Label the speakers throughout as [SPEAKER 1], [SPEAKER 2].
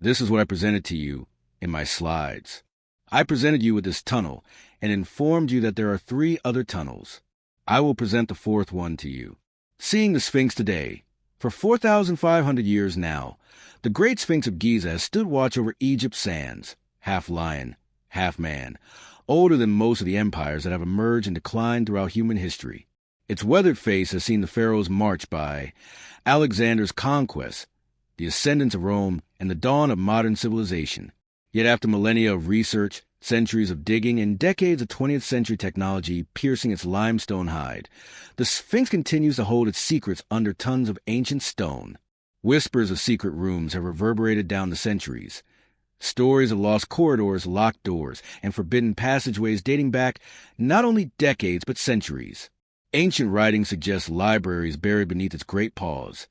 [SPEAKER 1] This is what I presented to you in my slides. I presented you with this tunnel and informed you that there are 3 other tunnels. I will present the 4th one to you. Seeing the Sphinx today, for 4,500 years now, the Great Sphinx of Giza has stood watch over Egypt's sands, half lion, half man, older than most of the empires that have emerged and declined throughout human history. Its weathered face has seen the pharaohs march by, Alexander's conquest, the ascendance of Rome, and the dawn of modern civilization. Yet after millennia of research, centuries of digging, and decades of 20th century technology piercing its limestone hide, the Sphinx continues to hold its secrets under tons of ancient stone. Whispers of secret rooms have reverberated down the centuries. Stories of lost corridors, locked doors, and forbidden passageways dating back not only decades but centuries. Ancient writings suggest libraries buried beneath its great paws.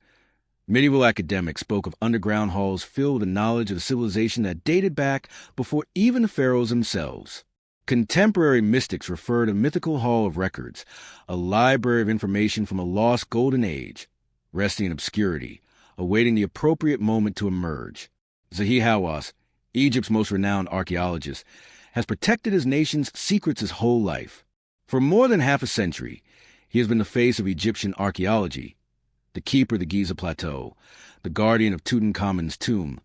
[SPEAKER 1] Medieval academics spoke of underground halls filled with the knowledge of a civilization that dated back before even the pharaohs themselves. Contemporary mystics refer to mythical hall of records, a library of information from a lost golden age, resting in obscurity, awaiting the appropriate moment to emerge. Zahi Hawass, Egypt's most renowned archaeologist, has protected his nation's secrets his whole life. For more than half a century, he has been the face of Egyptian archaeology, the keeper of the Giza plateau, the guardian of Tutankhamun's tomb,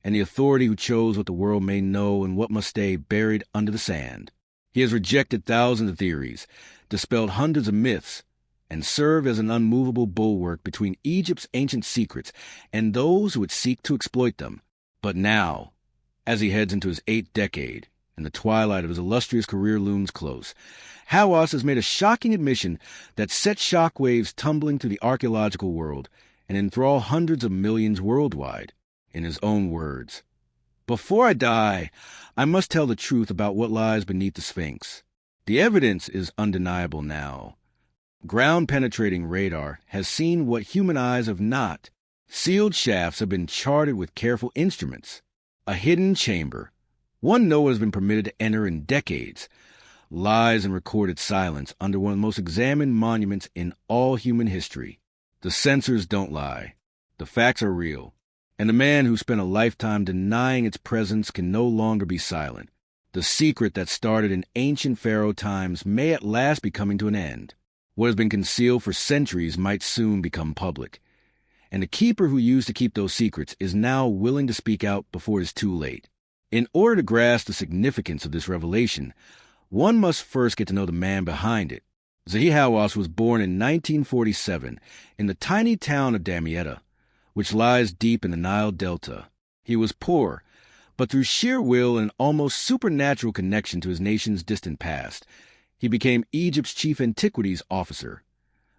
[SPEAKER 1] and the authority who chose what the world may know and what must stay buried under the sand. He has rejected thousands of theories, dispelled hundreds of myths, and served as an unmovable bulwark between Egypt's ancient secrets and those who would seek to exploit them. But now, as he heads into his 8th decade, and the twilight of his illustrious career looms close, Hawass has made a shocking admission that set shockwaves tumbling through the archaeological world and enthrall hundreds of millions worldwide. In his own words, "Before I die, I must tell the truth about what lies beneath the Sphinx. The evidence is undeniable now. Ground-penetrating radar has seen what human eyes have not. Sealed shafts have been charted with careful instruments. A hidden chamber, one no one has been permitted to enter in decades, lies in recorded silence under one of the most examined monuments in all human history. The censors don't lie. The facts are real. And the man who spent a lifetime denying its presence can no longer be silent. The secret that started in ancient pharaoh times may at last be coming to an end. What has been concealed for centuries might soon become public. And the keeper who used to keep those secrets is now willing to speak out before it is too late. In order to grasp the significance of this revelation, one must first get to know the man behind it. Zahi Hawass was born in 1947 in the tiny town of Damietta, which lies deep in the Nile Delta. He was poor, but through sheer will and almost supernatural connection to his nation's distant past, he became Egypt's chief antiquities officer,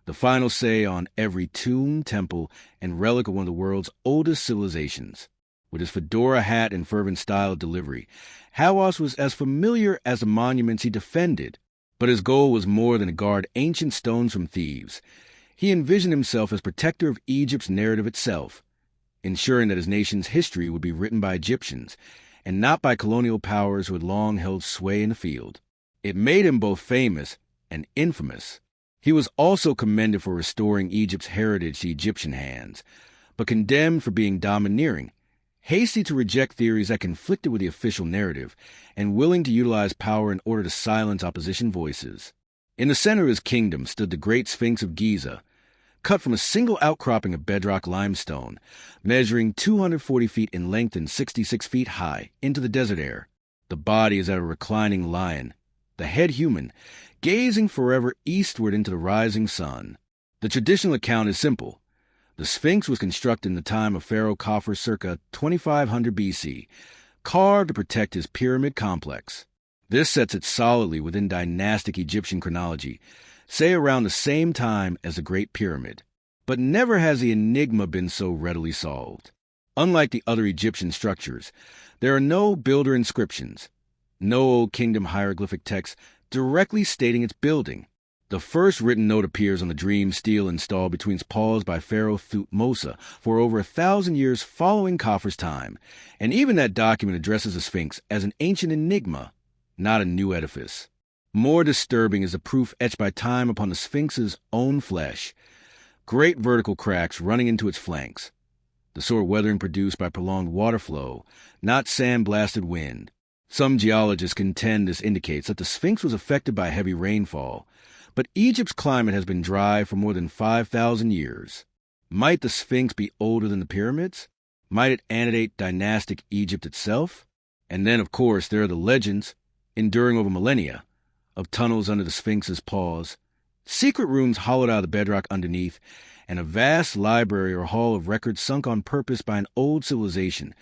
[SPEAKER 1] the final say on every tomb, temple, and relic of one of the world's oldest civilizations. With his fedora hat and fervent style of delivery, Hawass was as familiar as the monuments he defended. But his goal was more than to guard ancient stones from thieves. He envisioned himself as protector of Egypt's narrative itself, ensuring that his nation's history would be written by Egyptians, and not by colonial powers who had long held sway in the field. It made him both famous and infamous. He was also commended for restoring Egypt's heritage to Egyptian hands, but condemned for being domineering, hasty to reject theories that conflicted with the official narrative, and willing to utilize power in order to silence opposition voices. In the center of his kingdom stood the Great Sphinx of Giza, cut from a single outcropping of bedrock limestone, measuring 240 feet in length and 66 feet high, into the desert air. The body is that of a reclining lion, the head human, gazing forever eastward into the rising sun. The traditional account is simple. The Sphinx was constructed in the time of Pharaoh Khafre circa 2500 BC, carved to protect his pyramid complex. This sets it solidly within dynastic Egyptian chronology, say around the same time as the Great Pyramid. But never has the enigma been so readily solved. Unlike the other Egyptian structures, there are no builder inscriptions, no Old Kingdom hieroglyphic text directly stating its building. The first written note appears on the dream stele installed between its paws by Pharaoh Thutmose for over 1,000 years following Khafre's time, and even that document addresses the Sphinx as an ancient enigma, not a new edifice. More disturbing is the proof etched by time upon the Sphinx's own flesh, great vertical cracks running into its flanks. the sort of weathering produced by prolonged water flow, not sand-blasted wind. Some geologists contend this indicates that the Sphinx was affected by heavy rainfall, but Egypt's climate has been dry for more than 5,000 years. Might the Sphinx be older than the pyramids? Might it antedate dynastic Egypt itself? And then, of course, there are the legends, enduring over millennia, of tunnels under the Sphinx's paws, secret rooms hollowed out of the bedrock underneath, and a vast library or hall of records sunk on purpose by an old civilization,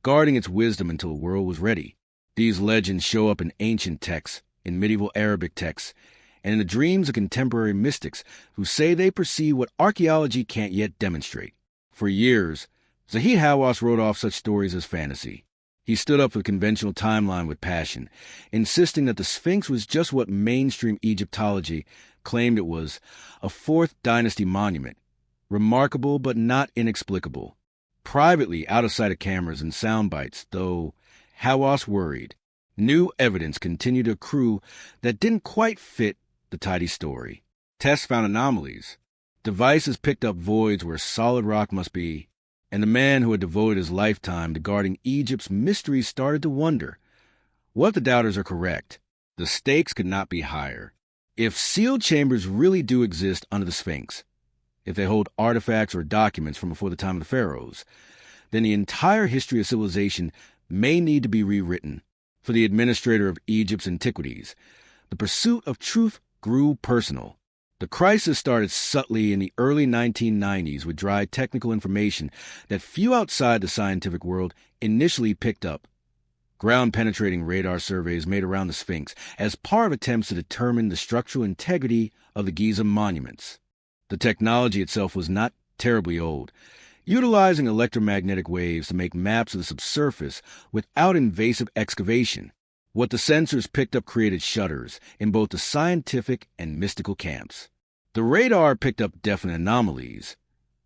[SPEAKER 1] guarding its wisdom until the world was ready. These legends show up in ancient texts, in medieval Arabic texts, and in the dreams of contemporary mystics who say they perceive what archaeology can't yet demonstrate. For years, Zahi Hawass wrote off such stories as fantasy. He stood up for the conventional timeline with passion, insisting that the Sphinx was just what mainstream Egyptology claimed it was, a fourth dynasty monument, remarkable but not inexplicable. Privately, out of sight of cameras and sound bites, though, Hawass worried. New evidence continued to accrue that didn't quite fit the tidy story. Tests found anomalies. Devices picked up voids where solid rock must be, and the man who had devoted his lifetime to guarding Egypt's mysteries started to wonder. What if the doubters are correct? The stakes could not be higher. If sealed chambers really do exist under the Sphinx, if they hold artifacts or documents from before the time of the pharaohs, then the entire history of civilization may need to be rewritten. For the administrator of Egypt's antiquities, the pursuit of truth grew personal. The crisis started subtly in the early 1990s with dry technical information that few outside the scientific world initially picked up. Ground-penetrating radar surveys made around the Sphinx as part of attempts to determine the structural integrity of the Giza monuments. The technology itself was not terribly old, utilizing electromagnetic waves to make maps of the subsurface without invasive excavation. What the sensors picked up created shudders in both the scientific and mystical camps. The radar picked up definite anomalies,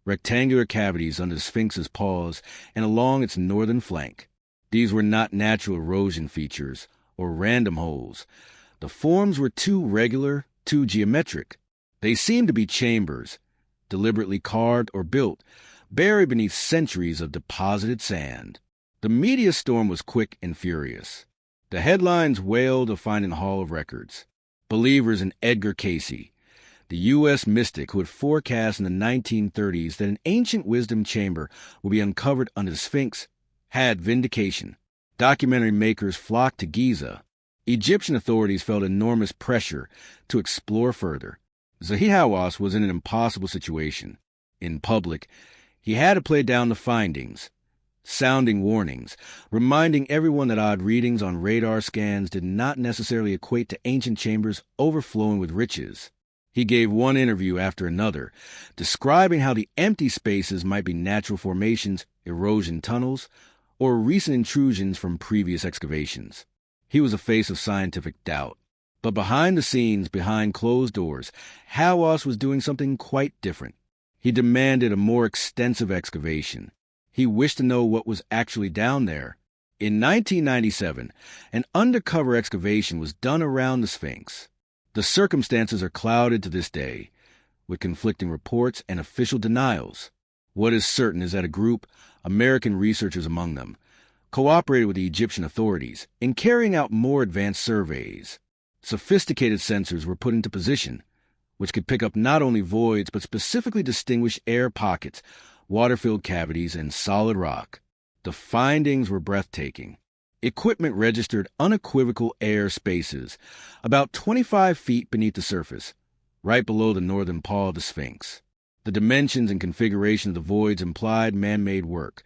[SPEAKER 1] rectangular cavities under the Sphinx's paws and along its northern flank. These were not natural erosion features or random holes. The forms were too regular, too geometric. They seemed to be chambers, deliberately carved or built, buried beneath centuries of deposited sand. The media storm was quick and furious. The headlines wailed of finding the Hall of Records. Believers in Edgar Cayce, the U.S. mystic who had forecast in the 1930s that an ancient wisdom chamber would be uncovered under the Sphinx, had vindication. Documentary makers flocked to Giza. Egyptian authorities felt enormous pressure to explore further. Zahi Hawass was in an impossible situation. In public, he had to play down the findings, sounding warnings, reminding everyone that odd readings on radar scans did not necessarily equate to ancient chambers overflowing with riches. He gave one interview after another, describing how the empty spaces might be natural formations, erosion tunnels, or recent intrusions from previous excavations. He was a face of scientific doubt. But behind the scenes, behind closed doors, Hawass was doing something quite different. He demanded a more extensive excavation. He wished to know what was actually down there. In 1997, an undercover excavation was done around the Sphinx. The circumstances are clouded to this day, with conflicting reports and official denials. What is certain is that a group, American researchers among them, cooperated with the Egyptian authorities in carrying out more advanced surveys. Sophisticated sensors were put into position, which could pick up not only voids but specifically distinguish air pockets, water-filled cavities, and solid rock. The findings were breathtaking. Equipment registered unequivocal air spaces, about 25 feet beneath the surface, right below the northern paw of the Sphinx. The dimensions and configuration of the voids implied man-made work,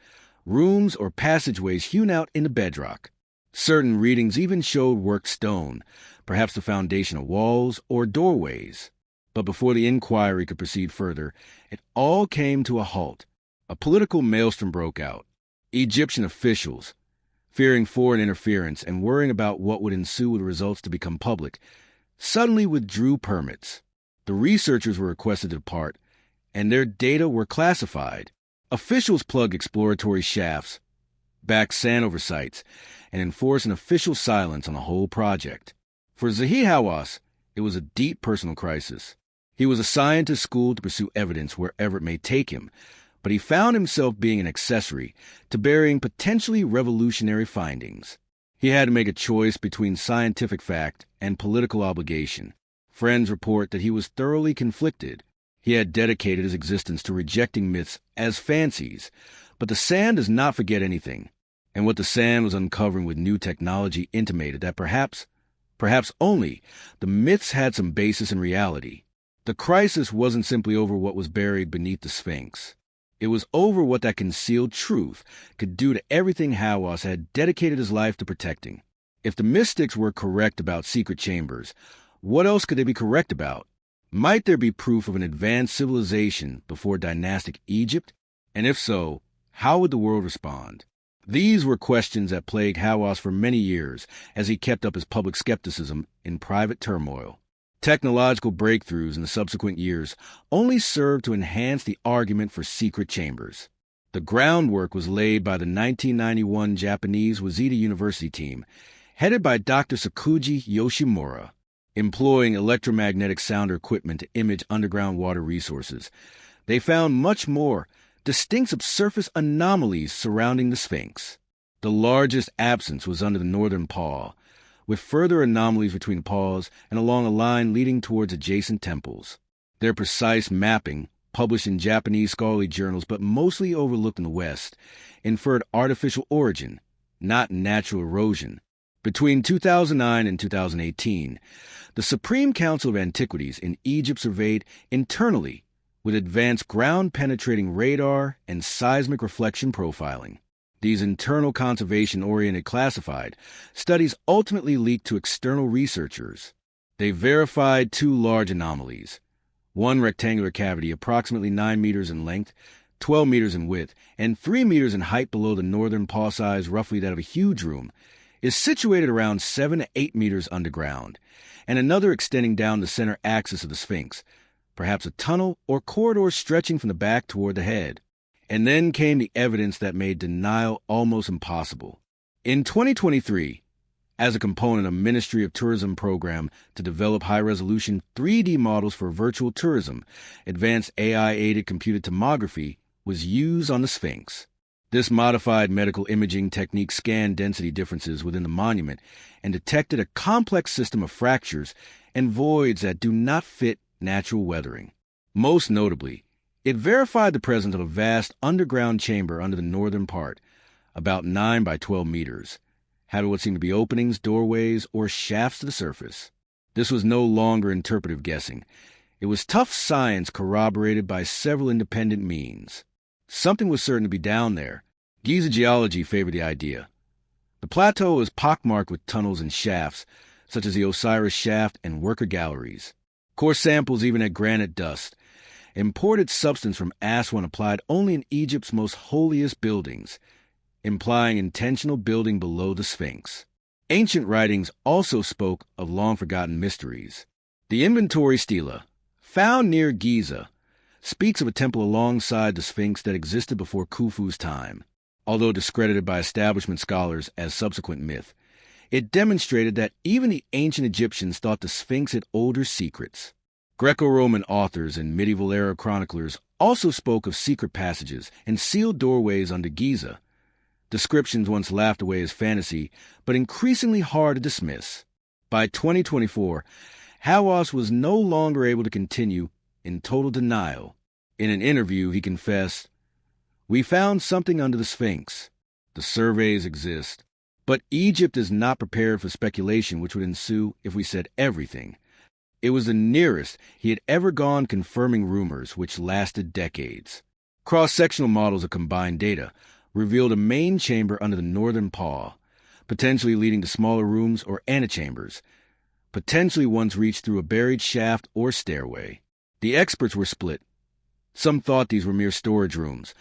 [SPEAKER 1] rooms or passageways hewn out in the bedrock. Certain readings even showed worked stone, perhaps the foundation of walls or doorways. But before the inquiry could proceed further, it all came to a halt. A political maelstrom broke out. Egyptian officials, fearing foreign interference and worrying about what would ensue with the results to become public, suddenly withdrew permits. The researchers were requested to depart, and their data were classified. Officials plugged exploratory shafts, backed sand oversights, and enforced an official silence on the whole project. For Zahi Hawass, it was a deep personal crisis. He was assigned to school to pursue evidence wherever it may take him, but he found himself being an accessory to burying potentially revolutionary findings. He had to make a choice between scientific fact and political obligation. Friends report that he was thoroughly conflicted. He had dedicated his existence to rejecting myths as fancies, but the sand does not forget anything, and what the sand was uncovering with new technology intimated that perhaps only, the myths had some basis in reality. The crisis wasn't simply over what was buried beneath the Sphinx. It was over what that concealed truth could do to everything Hawass had dedicated his life to protecting. If the mystics were correct about secret chambers, what else could they be correct about? Might there be proof of an advanced civilization before dynastic Egypt? And if so, how would the world respond? These were questions that plagued Hawass for many years as he kept up his public skepticism in private turmoil. Technological breakthroughs in the subsequent years only served to enhance the argument for secret chambers. The groundwork was laid by the 1991 Japanese Waseda University team, headed by Dr. Sakuji Yoshimura. Employing electromagnetic sounder equipment to image underground water resources, they found much more distinct subsurface anomalies surrounding the Sphinx. The largest absence was under the northern paw, with further anomalies between paws and along a line leading towards adjacent temples. Their precise mapping, published in Japanese scholarly journals but mostly overlooked in the West, inferred artificial origin, not natural erosion. Between 2009 and 2018, the Supreme Council of Antiquities in Egypt surveyed internally with advanced ground-penetrating radar and seismic reflection profiling. These internal conservation-oriented classified studies ultimately leaked to external researchers. They verified two large anomalies. One rectangular cavity approximately 9 meters in length, 12 meters in width, and 3 meters in height below the northern paw size, roughly that of a huge room, is situated around 7 to 8 meters underground, and another extending down the center axis of the Sphinx, perhaps a tunnel or corridor stretching from the back toward the head. And then came the evidence that made denial almost impossible. In 2023, as a component of Ministry of Tourism program to develop high-resolution 3D models for virtual tourism, advanced AI-aided computed tomography was used on the Sphinx. This modified medical imaging technique scanned density differences within the monument and detected a complex system of fractures and voids that do not fit natural weathering. Most notably, it verified the presence of a vast underground chamber under the northern part, about 9 by 12 meters, having what seemed to be openings, doorways, or shafts to the surface. This was no longer interpretive guessing. It was tough science corroborated by several independent means. Something was certain to be down there. Giza geology favored the idea. The plateau is pockmarked with tunnels and shafts, such as the Osiris shaft and worker galleries. Core samples even had granite dust, imported substance from Aswan applied only in Egypt's most holiest buildings, implying intentional building below the Sphinx. Ancient writings also spoke of long-forgotten mysteries. The inventory stela, found near Giza, speaks of a temple alongside the Sphinx that existed before Khufu's time. Although discredited by establishment scholars as subsequent myth, it demonstrated that even the ancient Egyptians thought the Sphinx had older secrets. Greco-Roman authors and medieval-era chroniclers also spoke of secret passages and sealed doorways under Giza, descriptions once laughed away as fantasy, but increasingly hard to dismiss. By 2024, Hawass was no longer able to continue in total denial. In an interview, he confessed, "We found something under the Sphinx. The surveys exist. But Egypt is not prepared for speculation which would ensue if we said everything." It was the nearest he had ever gone confirming rumors which lasted decades. Cross-sectional models of combined data revealed a main chamber under the northern paw, potentially leading to smaller rooms or antechambers, potentially once reached through a buried shaft or stairway. The experts were split. Some thought these were mere storage rooms.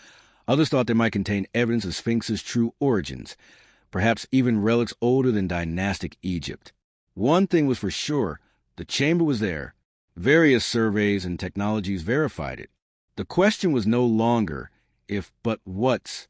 [SPEAKER 1] Others thought they might contain evidence of Sphinx's true origins, perhaps even relics older than dynastic Egypt. One thing was for sure, the chamber was there. Various surveys and technologies verified it. The question was no longer if but what's,